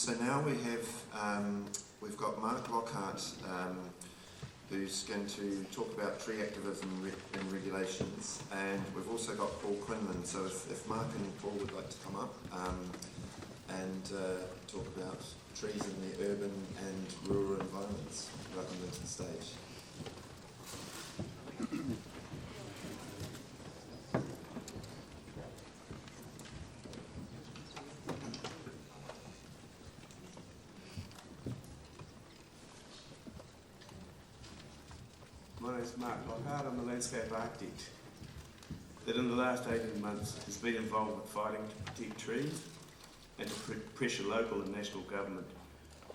So now we've got Mark Lockhart, who's going to talk about tree activism and regulations, and we've also got Paul Quinlan. So if Mark and Paul would like to come up and talk about trees in the urban and rural environments, welcome them to the stage. My name is Mark Lockhart. I'm a landscape architect that in the last 18 months has been involved with fighting to protect trees and to pressure local and national government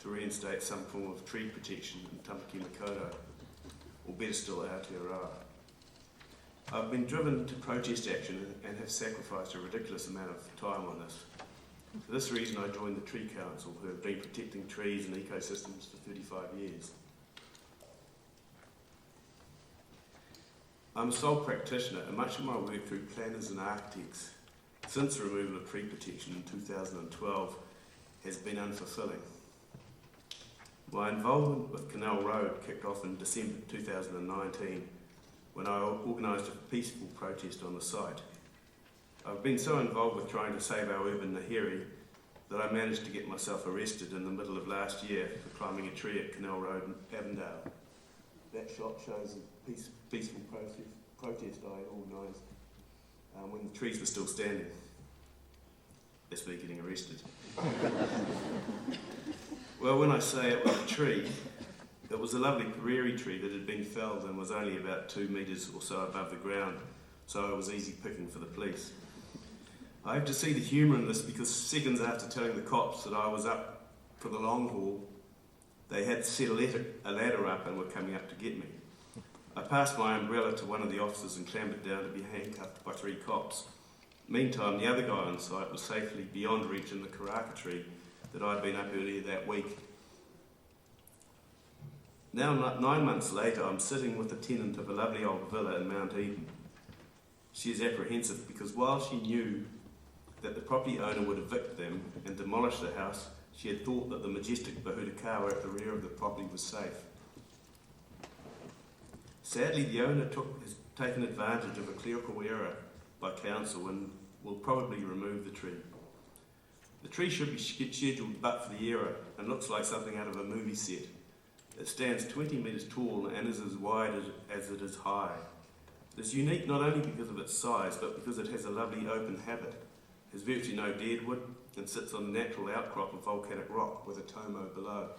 to reinstate some form of tree protection in Tamaki Makaurau, or better still, Aotearoa. I've been driven to protest action and have sacrificed a ridiculous amount of time on this. For this reason I joined the Tree Council, who have been protecting trees and ecosystems for 35 years. I'm a sole practitioner, and much of my work through planners and architects since the removal of tree protection in 2012 has been unfulfilling. My involvement with Canal Road kicked off in December 2019 when I organised a peaceful protest on the site. I've been so involved with trying to save our urban Nahiri that I managed to get myself arrested in the middle of last year for climbing a tree at Canal Road in Avondale. That shot shows a peaceful protest I organised when the trees were still standing. That's me getting arrested. Well, when I say it was a tree, it was a lovely prairie tree that had been felled and was only about 2 metres or so above the ground, so it was easy picking for the police. I have to see the humour in this because seconds after telling the cops that I was up for the long haul, they had set a ladder up and were coming up to get me. I passed my umbrella to one of the officers and clambered down to be handcuffed by 3 cops. Meantime, the other guy on site was safely beyond reach in the karaka tree that I'd been up earlier that week. Now, 9 months later, I'm sitting with the tenant of a lovely old villa in Mount Eden. She is apprehensive because while she knew that the property owner would evict them and demolish the house, she had thought that the majestic Bahutakawa at the rear of the property was safe. Sadly, the owner has taken advantage of a clerical error by council and will probably remove the tree. The tree should be scheduled but for the error and looks like something out of a movie set. It stands 20 metres tall and is as wide as it is high. It is unique not only because of its size, but because it has a lovely open habit, has virtually no deadwood, and sits on a natural outcrop of volcanic rock with a tomo below.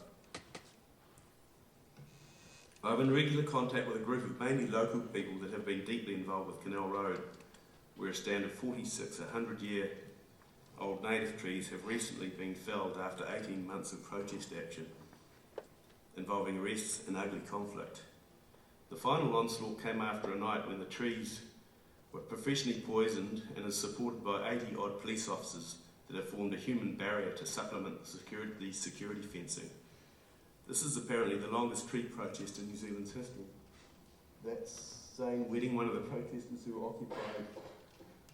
I'm in regular contact with a group of mainly local people that have been deeply involved with Canal Road, where a stand of 46 100-year-old native trees have recently been felled after 18 months of protest action, involving arrests and ugly conflict. The final onslaught came after a night when the trees were professionally poisoned and is supported by 80-odd police officers that have formed a human barrier to supplement the security fencing. This is apparently the longest tree protest in New Zealand's history. That's saying wedding one of the protesters who occupied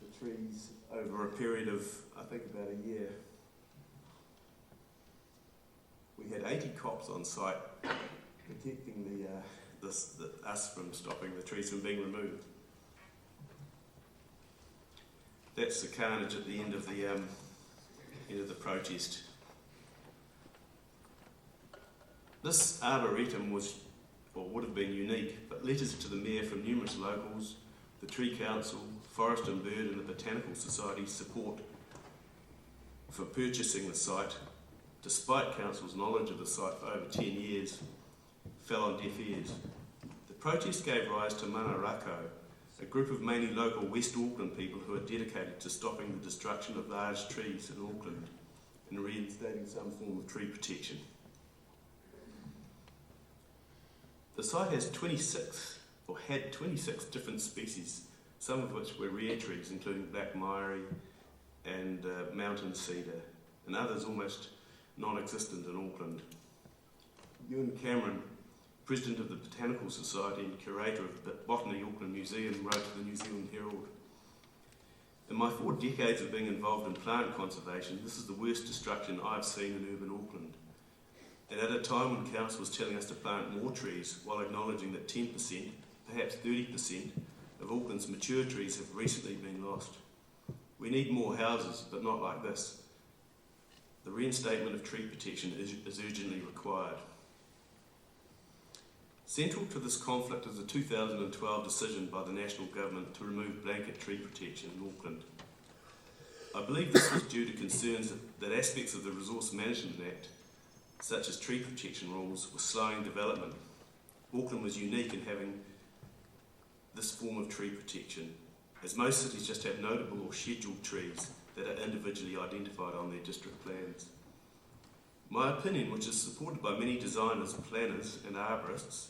the trees over a period of, I think, about a year. We had 80 cops on site protecting us from stopping the trees from being removed. That's the carnage at the end of the protest. This arboretum would have been unique, but letters to the Mayor from numerous locals, the Tree Council, Forest and Bird and the Botanical Society's support for purchasing the site, despite Council's knowledge of the site for over 10 years, fell on deaf ears. The protest gave rise to Mana Rako, a group of mainly local West Auckland people who are dedicated to stopping the destruction of large trees in Auckland and reinstating some form of tree protection. The site has 26 different species, some of which were rare trees, including black myri and mountain cedar, and others almost non-existent in Auckland. Ewan Cameron, President of the Botanical Society and Curator of the Botany Auckland Museum, wrote to the New Zealand Herald, In my 4 decades of being involved in plant conservation, this is the worst destruction I've seen in urban Auckland. And at a time when council was telling us to plant more trees while acknowledging that 10%, perhaps 30% of Auckland's mature trees have recently been lost. We need more houses, but not like this. The reinstatement of tree protection is urgently required. Central to this conflict is the 2012 decision by the National Government to remove blanket tree protection in Auckland. I believe this was due to concerns that aspects of the Resource Management Act, such as tree protection rules, were slowing development. Auckland was unique in having this form of tree protection, as most cities just have notable or scheduled trees that are individually identified on their district plans. My opinion, which is supported by many designers, planners and arborists,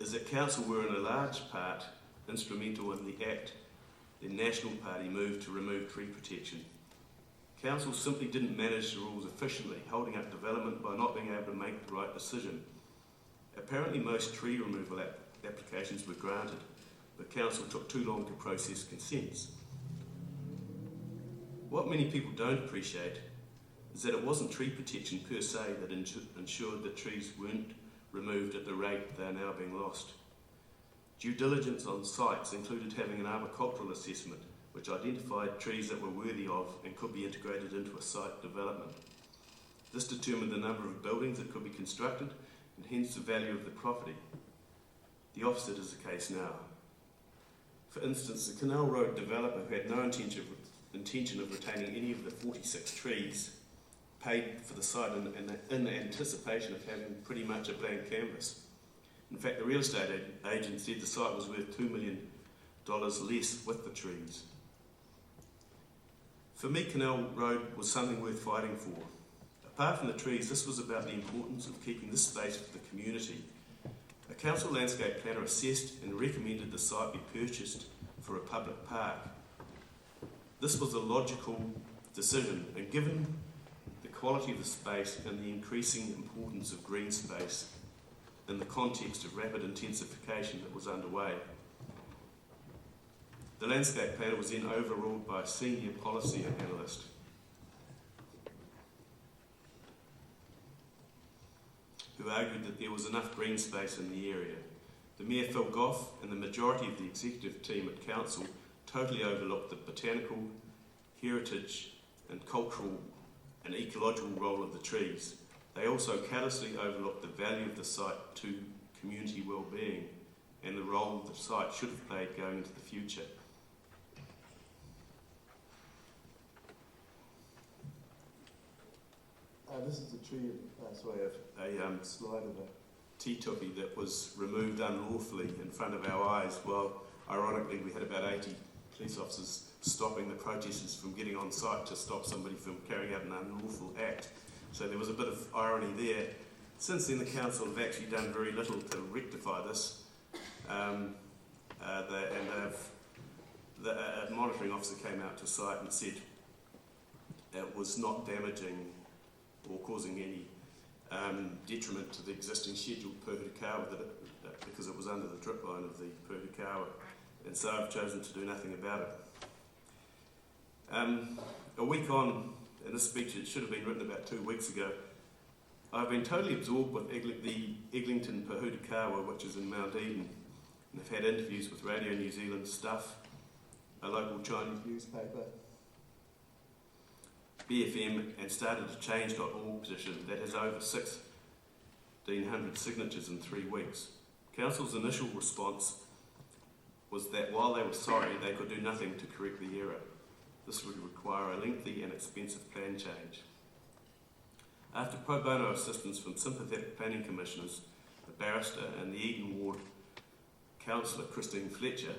is that council were in a large part instrumental in the act the National Party moved to remove tree protection. Council simply didn't manage the rules efficiently, holding up development by not being able to make the right decision. Apparently most tree removal applications were granted, but council took too long to process consents. What many people don't appreciate is that it wasn't tree protection per se that ensured that trees weren't removed at the rate they are now being lost. Due diligence on sites included having an arboricultural assessment which identified trees that were worthy of and could be integrated into a site development. This determined the number of buildings that could be constructed and hence the value of the property. The opposite is the case now. For instance, the Canal Road developer, who had no intention of retaining any of the 46 trees, paid for the site in anticipation of having pretty much a blank canvas. In fact, the real estate agent said the site was worth $2 million less with the trees. For me, Canal Road was something worth fighting for. Apart from the trees, this was about the importance of keeping this space for the community. A council landscape planner assessed and recommended the site be purchased for a public park. This was a logical decision, and given the quality of the space and the increasing importance of green space in the context of rapid intensification that was underway, the landscape planner was then overruled by a senior policy analyst who argued that there was enough green space in the area. The Mayor Phil Goff and the majority of the executive team at council totally overlooked the botanical, heritage and cultural and ecological role of the trees. They also callously overlooked the value of the site to community well-being and the role the site should have played going into the future. This is a tree, a slide of a tituki that was removed unlawfully in front of our eyes, while ironically we had about 80 police officers stopping the protesters from getting on site to stop somebody from carrying out an unlawful act. So there was a bit of irony there. Since then the council have actually done very little to rectify this. A monitoring officer came out to site and said it was not damaging or causing any detriment to the existing scheduled Pōhutukawa because it was under the drip line of the Pōhutukawa, and so I've chosen to do nothing about it. A week on, and this speech it should have been written about 2 weeks ago, I've been totally absorbed with the Eglinton Pōhutukawa, which is in Mount Eden, and I've had interviews with Radio New Zealand Stuff, a local Chinese newspaper, BFM, and started a change.org petition that has over 1,600 signatures in 3 weeks. Council's initial response was that while they were sorry, they could do nothing to correct the error. This would require a lengthy and expensive plan change. After pro bono assistance from sympathetic planning commissioners, a barrister and the Eden Ward councillor Christine Fletcher,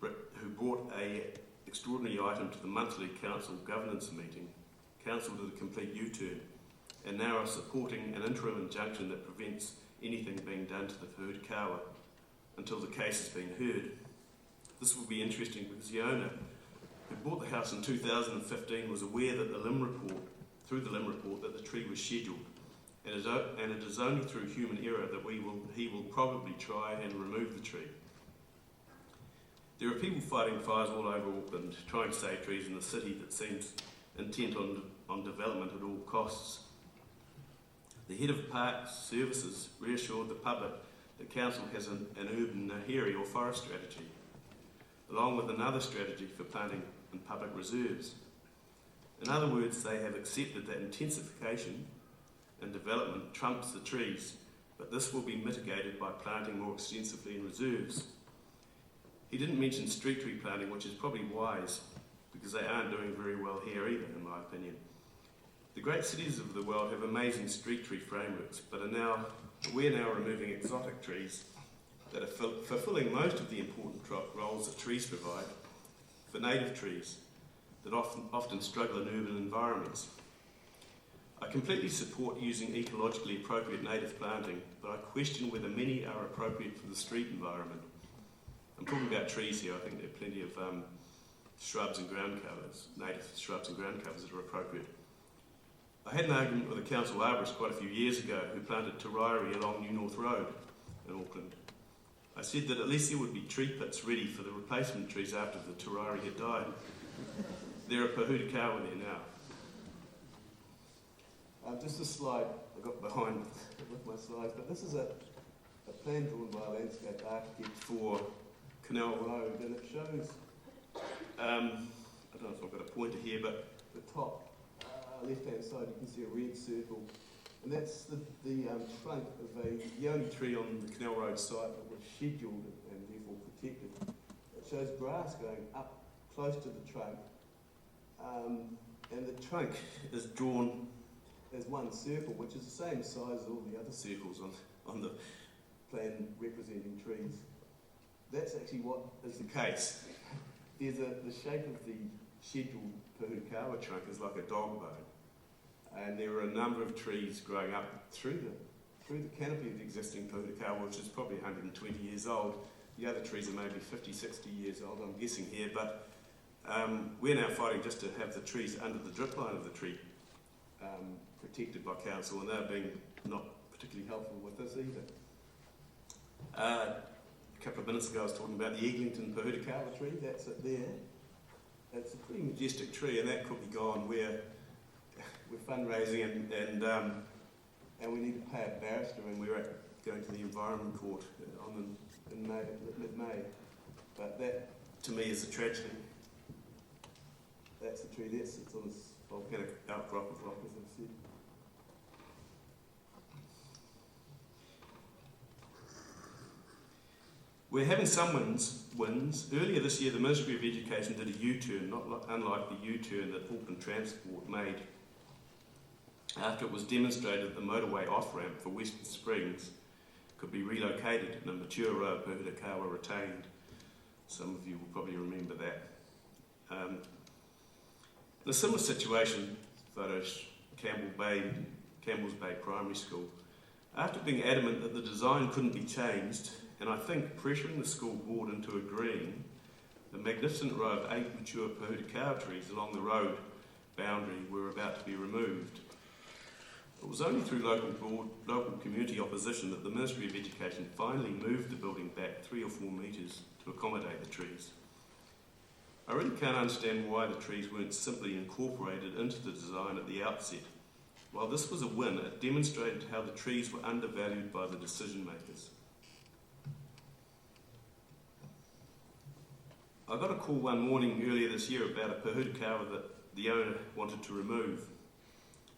who brought an extraordinary item to the monthly council governance meeting, council did a complete U-turn and now are supporting an interim injunction that prevents anything being done to the Pōhutukawa until the case has been heard. This will be interesting because the owner, who bought the house in 2015, was aware that through the LIM report, that the tree was scheduled, and it is only through human error that he will probably try and remove the tree. There are people fighting fires all over Auckland, trying to save trees in a city that seems intent on development at all costs. The head of Parks Services reassured the public that Council has an urban hairy or forest strategy, along with another strategy for planting in public reserves. In other words, they have accepted that intensification and development trumps the trees, but this will be mitigated by planting more extensively in reserves. He didn't mention street tree planting, which is probably wise, because they aren't doing very well here either, in my opinion. The great cities of the world have amazing street tree frameworks, but we're now removing exotic trees that are fulfilling most of the important roles that trees provide for native trees that often struggle in urban environments. I completely support using ecologically appropriate native planting, but I question whether many are appropriate for the street environment. I'm talking about trees here. I think there are plenty of shrubs and ground covers, native shrubs and ground covers that are appropriate. I had an argument with a council arborist quite a few years ago who planted Tuia along New North Road in Auckland. I said that at least there would be tree pits ready for the replacement trees after the Tuia had died. There are Pahutakawa there now. Just a slide I got behind with my slides, but this is a plan drawn by a landscape architect for Canal Road, and it shows, I don't know if I've got a pointer here, but the top left-hand side you can see a red circle, and that's the trunk of the only tree on the Canal Road site that was scheduled and therefore protected. It shows grass going up close to the trunk, and the trunk is drawn as one circle, which is the same size as all the other circles on the plan representing trees. That's actually what is the case. There's the shape of the scheduled Pahutakawa trunk is like a dog bone, and there are a number of trees growing up through the canopy of the existing Pahutakawa, which is probably 120 years old. The other trees are maybe 50, 60 years old, I'm guessing here, but we're now fighting just to have the trees under the drip line of the tree protected by council, and they're being not particularly helpful with this either. A couple of minutes ago I was talking about the Eglinton Pahutakawa tree. That's it there. It's a pretty majestic tree, and that could be gone. We're fundraising and we need to pay a barrister, and we're going to the Environment Court in mid-May. But that, to me, is a tragedy. That's the tree there. It's on this volcanic outcrop of rock, as I've said. We're having some wins. Earlier this year, the Ministry of Education did a U-turn, unlike the U-turn that Auckland Transport made after it was demonstrated that the motorway off-ramp for Western Springs could be relocated and a mature road Pahutakawa retained. Some of you will probably remember that. In a similar situation, photos Campbell's Bay Primary School, after being adamant that the design couldn't be changed, and I think pressuring the school board into agreeing, the magnificent row of 8 mature Pahutakawa trees along the road boundary were about to be removed. It was only through local community opposition that the Ministry of Education finally moved the building back 3 or 4 metres to accommodate the trees. I really can't understand why the trees weren't simply incorporated into the design at the outset. While this was a win, it demonstrated how the trees were undervalued by the decision makers. I got a call one morning earlier this year about a Pahutakawa that the owner wanted to remove.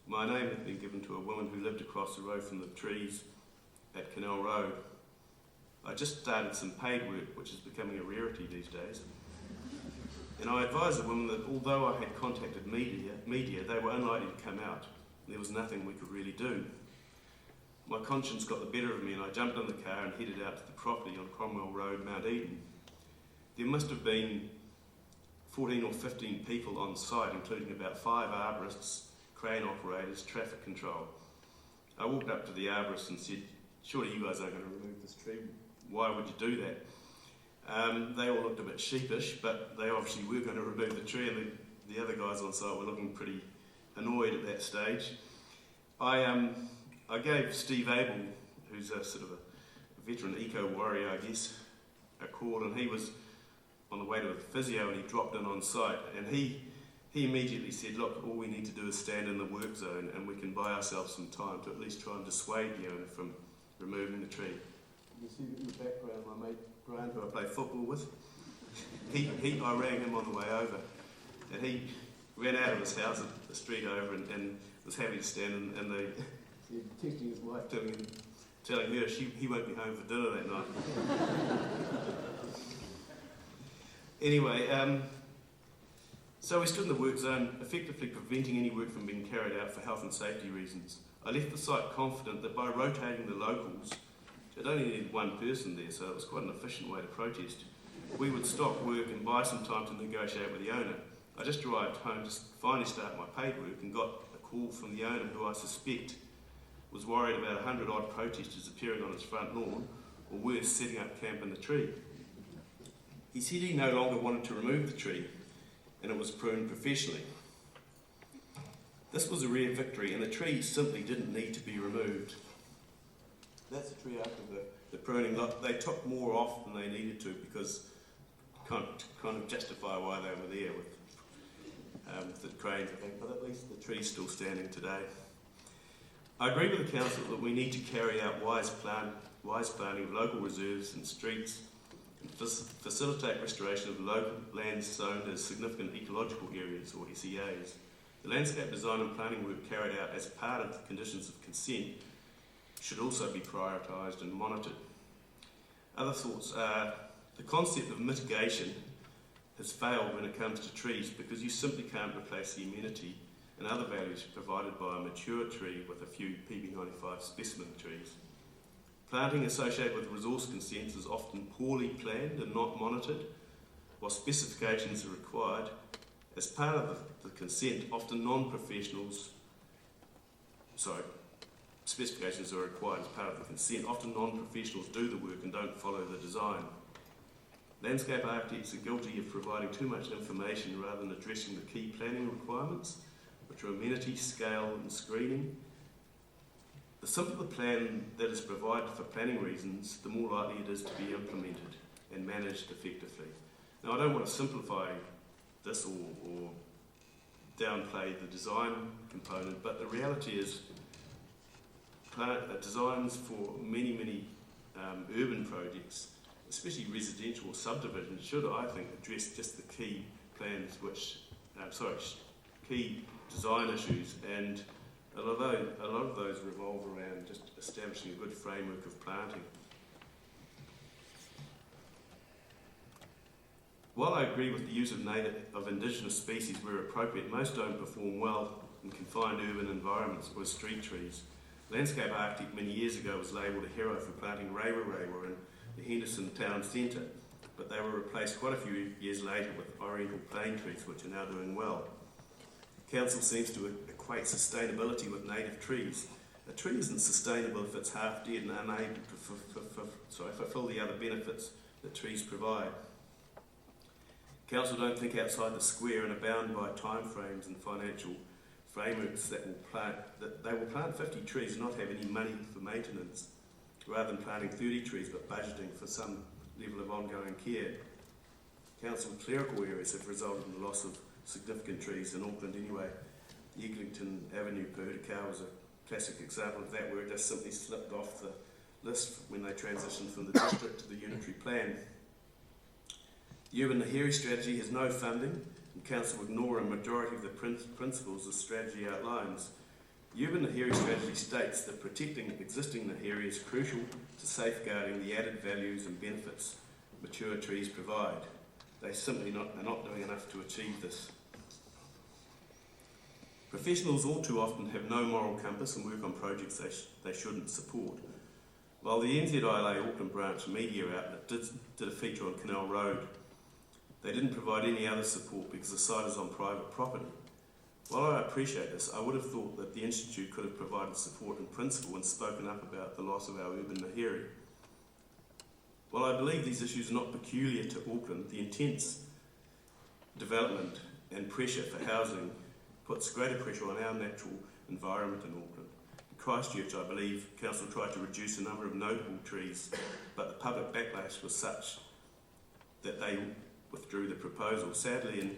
My name had been given to a woman who lived across the road from the trees at Canal Road. I just started some paid work, which is becoming a rarity these days. And I advised the woman that although I had contacted media, they were unlikely to come out. There was nothing we could really do. My conscience got the better of me, and I jumped in the car and headed out to the property on Cromwell Road, Mount Eden. There must have been 14 or 15 people on site, including about 5 arborists, crane operators, traffic control. I walked up to the arborist and said, "Surely you guys aren't going to remove this tree. Why would you do that?" They all looked a bit sheepish, but they obviously were going to remove the tree, and the other guys on site were looking pretty annoyed at that stage. I gave Steve Abel, who's a sort of a veteran eco-warrior, I guess, a call, and he was on the way to a physio, and he dropped in on site, and he immediately said, look, all we need to do is stand in the work zone and we can buy ourselves some time to at least try and dissuade the owner from removing the tree. You see in the background my mate Brian, who I play football with. I rang him on the way over, and he ran out of his house at the street over and was happy to stand in the texting his wife, telling her he won't be home for dinner that night. Anyway, so we stood in the work zone, effectively preventing any work from being carried out for health and safety reasons. I left the site confident that by rotating the locals, it only needed one person there, so it was quite an efficient way to protest. We would stop work and buy some time to negotiate with the owner. I just arrived home to finally start my paid work and got a call from the owner, who I suspect was worried about 100 odd protesters appearing on his front lawn, or worse, setting up camp in the tree. He said he no longer wanted to remove the tree, and it was pruned professionally. This was a rare victory, and the tree simply didn't need to be removed. That's the tree after the pruning. They took more off than they needed to, because kind of justify why they were there with the cranes, I think, but at least the tree's still standing today. I agree with the council that we need to carry out wise planning of local reserves and streets, and facilitate restoration of local lands zoned as significant ecological areas, or SEAs. The landscape design and planning work carried out as part of the conditions of consent should also be prioritised and monitored. Other thoughts are the concept of mitigation has failed when it comes to trees, because you simply can't replace the amenity and other values provided by a mature tree with a few PB95 specimen trees. Planting associated with resource consents is often poorly planned and not monitored, while specifications are required. As part of the consent, specifications are required as part of the consent. Often non-professionals do the work and don't follow the design. Landscape architects are guilty of providing too much information rather than addressing the key planning requirements, which are amenity, scale and screening. The simpler the plan that is provided for planning reasons, the more likely it is to be implemented and managed effectively. Now, I don't want to simplify this or downplay the design component, but the reality is designs for many urban projects, especially residential subdivisions, should, I think, address just the key plans, key design issues, and a lot of those revolve around just establishing a good framework of planting. While I agree with the use of indigenous species where appropriate, most don't perform well in confined urban environments with street trees. Landscape architect many years ago was labelled a hero for planting rewa in the Henderson town centre, but they were replaced quite a few years later with oriental plane trees, which are now doing well. Council seems to equate sustainability with native trees. A tree isn't sustainable if it's half dead and unable to fulfil the other benefits that trees provide. Council don't think outside the square and are bound by timeframes and financial frameworks that they will plant 50 trees and not have any money for maintenance, rather than planting 30 trees but budgeting for some level of ongoing care. Council clerical areas have resulted in the loss of significant trees in Auckland anyway. Eglinton Avenue, Pito was a classic example of that, where it just simply slipped off the list when they transitioned from the district to the unitary plan. The Urban Nahiri strategy has no funding, and Council ignore a majority of the principles the strategy outlines. The Urban Nahiri strategy states that protecting existing Nahiri is crucial to safeguarding the added values and benefits mature trees provide. They simply are not doing enough to achieve this. Professionals all too often have no moral compass and work on projects they shouldn't support. While the NZILA Auckland branch media outlet did a feature on Canal Road, they didn't provide any other support because the site is on private property. While I appreciate this, I would have thought that the Institute could have provided support in principle and spoken up about the loss of our urban Nahiri. While I believe these issues are not peculiar to Auckland, the intense development and pressure for housing puts greater pressure on our natural environment in Auckland. In Christchurch, I believe, Council tried to reduce the number of notable trees, but the public backlash was such that they withdrew the proposal. Sadly, in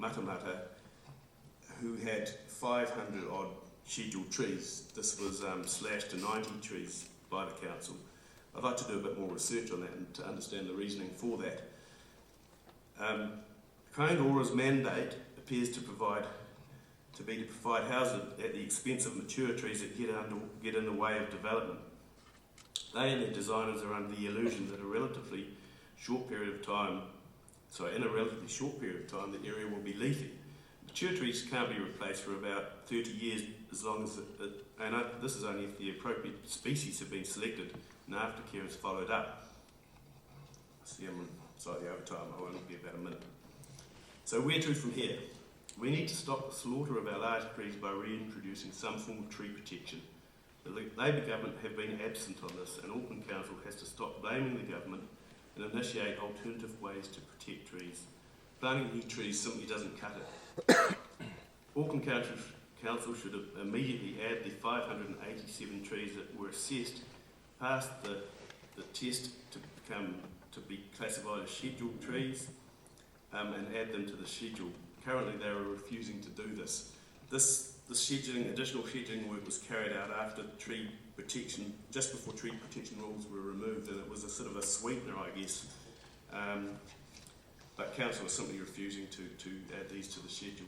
Matamata, who had 500 odd scheduled trees, this was slashed to 90 trees by the council. I'd like to do a bit more research on that and to understand the reasoning for that. Kaingora's mandate appears to provide housing at the expense of mature trees that get in the way of development. They and their designers are under the illusion that in a relatively short period of time, the area will be leafy. Mature trees can't be replaced for about 30 years, as long as this is only if the appropriate species have been selected and aftercare is followed up. See, I'm slightly over time, I won't be about a minute. So where to from here? We need to stop the slaughter of our large trees by reintroducing some form of tree protection. The Labour government have been absent on this, and Auckland Council has to stop blaming the government and initiate alternative ways to protect trees. Planting new trees simply doesn't cut it. Auckland Council should immediately add the 587 trees that were assessed past the test to be classified as scheduled trees, and add them to the schedule. Currently, they are refusing to do this. This additional scheduling work was carried out after tree protection, just before tree protection rules were removed, and it was a sort of a sweetener, I guess. But Council is simply refusing to add these to the schedule.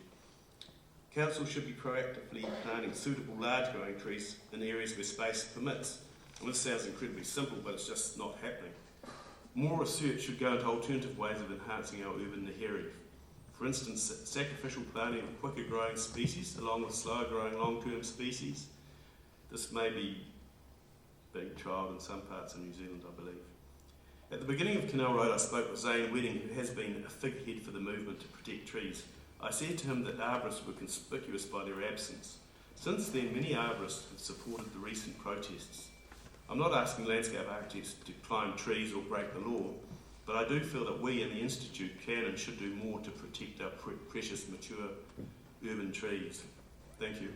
Council should be proactively planting suitable large growing trees in areas where space permits. Well, this sounds incredibly simple, but it's just not happening. More research should go into alternative ways of enhancing our urban naheri. For instance, sacrificial planting of quicker growing species along with slower growing long-term species. This may be being trialled in some parts of New Zealand, I believe. At the beginning of Canal Road, I spoke with Zane Wedding, who has been a figurehead for the movement to protect trees. I said to him that arborists were conspicuous by their absence. Since then, many arborists have supported the recent protests. I'm not asking landscape architects to climb trees or break the law, but I do feel that we in the Institute can and should do more to protect our precious, mature urban trees. Thank you.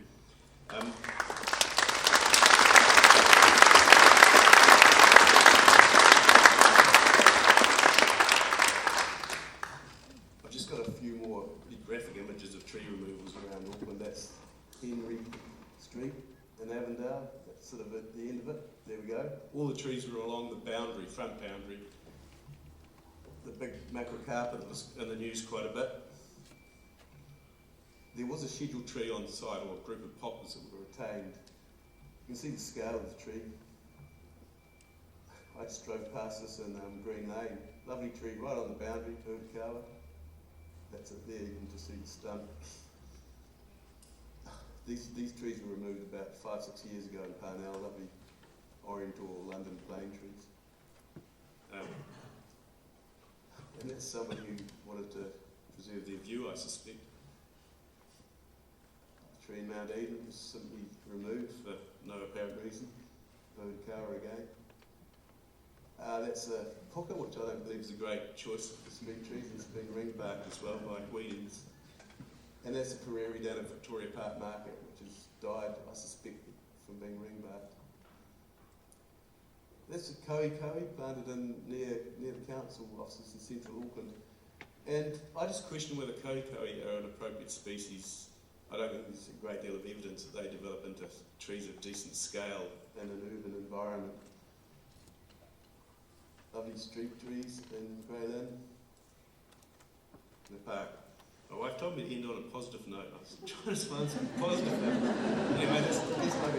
I've just got a few more graphic images of tree removals around Auckland. That's Henry Street in Avondale. That's sort of at the end of it. There we go. All the trees were along the boundary, front boundary. The big macrocarpet was in the news quite a bit. There was a scheduled tree on site, or a group of poplars that were retained. You can see the scale of the tree. I just drove past this in Green Lane. Lovely tree right on the boundary, Tuia. That's it there, you can just see the stump. These trees were removed about 5-6 years ago in Parnell, lovely Oriental London plane trees. And that's someone who wanted to preserve their view, I suspect. The tree in Mount Eden was simply removed for no apparent reason. Oikawa again. That's a puka, which I don't believe is a great choice for street trees. It's been ring-barked as well by Queens. And that's a prairie down at Victoria Park Market, which has died, I suspect, from being ring-barked. That's a koe planted in near the council offices in central Auckland. And I just question whether koe are an appropriate species. I don't think there's a great deal of evidence that they develop into trees of decent scale in an urban environment. Lovely street trees in Grey Lynn. In the park. My wife told me to end on a positive note. I was trying to find some positive note. Anyway, there's my